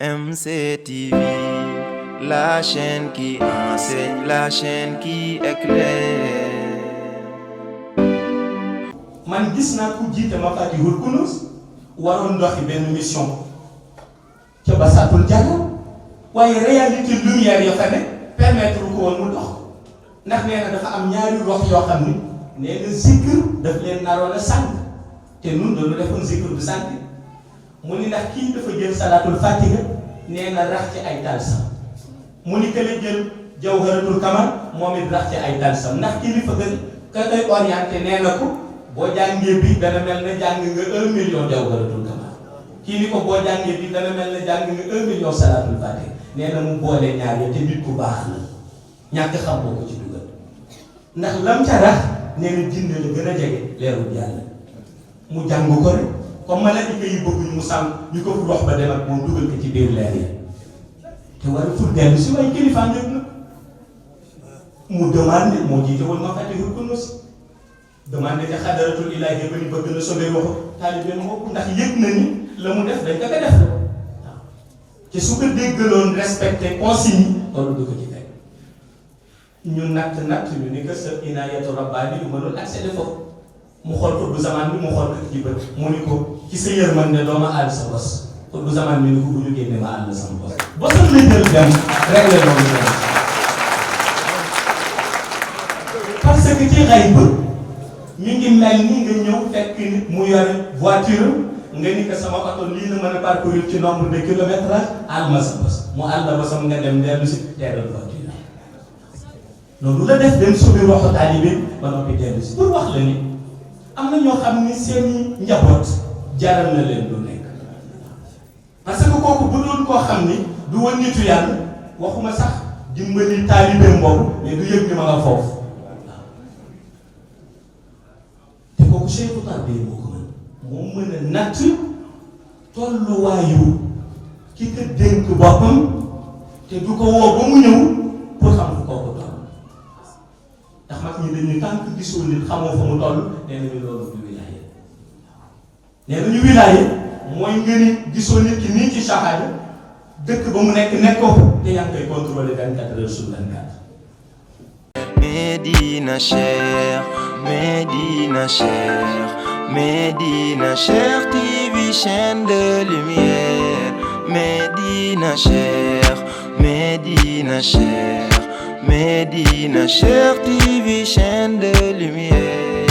MCTV, la chaîne qui enseigne, la chaîne qui éclaire. man gis naa ku jiite Mafatihul Kunuz waroon doxi benn mission ca Basatul Jannah waaye réalité lumière ya fa ne permettre ko woon mu dox ndax nee na dafa am ñaari rox yoo xam ni nee na zikr daf leen naroon a sànq te nun dañu defoon zikr du sànq mu ni ndax kii dafa jël salatul fatiha nee na rax ci ay talsam mu ni kële jël jawharatul kamal moom it rax ci ay talsam ndax kilifa gën ka koy orienté nee na ko boo jàngee bi dana mel ne jàng nga 1 million jawharatul kamal kii ni ko boo jàngee bi dana mel ne jàng nga 1 million salatul fatiha nee na mu boole ñaar ya te nit ku baax la ñàkk xam boo ko ci dugal ndax lam ca rax nee na dinde la gën a jege leerul yàlla mu jàng ko rek comme malaaka yi bëgguñ mu sàmm ñu ko fu wax ba dem ak moom dugal ko ci biir leer yi te war a ful dellu si waaye kilifaam yëpp na mu demandé moo jiite woon Mafatihul Kunuz demandé ca xadaratul ilaahi ba ñu bëgg na sobee waxu taalibe moo ndax yëg na ni la mu def dañ ko def la waaw te su ko déggaloon respecté consigne yi loolu du ko ci fekk ñu natt ñu ni que sa inaayatu rabbaani yu mënul accéder foofu mu xool ko du zaman bi mu xool ko ci bët mu ni ko ci sa yërmande doo ma àll sa bos ko du zaman bi ni ko bu ñu génne ma àll sama bos bosam la jël dem rek la loolu dem parce que ci xay bët mi ngi mel ni nga ñëw fekk nit mu yore voiture nga ni que sama oto lii la mën a parcourir ci nombre de kilométrage àll ma sa bos mu àll la bosam nga dem dellu si teeral voiture loolu la def dem subi waxu taalibe ba noppi dellu si pour wax la ni am na ñoo xam ni seeni njaboot jaral na leen lu nekk parce que kooku bu doon koo xam ni du woon nitu yàlla waxuma sax dimbali taalibeem boobu mais du yëg ni ma nga foofu te kooku Cheikhu Tarbiya moo ko mën moo mën a natt tolluwaayu ki ko dénk boppam te du ko woo ba mu ñëw pour xam fu kooku toll ndax mag ñi dañuy tànk gisoo nit xamoo fa mu toll nee nañu loolu du wilaaye nee nañu wilaaye mooy nga ni gisoo nit ki nii ci shahada dëkk ba mu nekk nekkoo te yaa ngi koy contrôler 24 heures sur 24. Médina Cheikh, Médina Cheikh, Médina Cheikh TV, chaîne de lumière. Médina Cheikh, Médina Cheikh, Médina Cheikh TV, chaîne de lumière.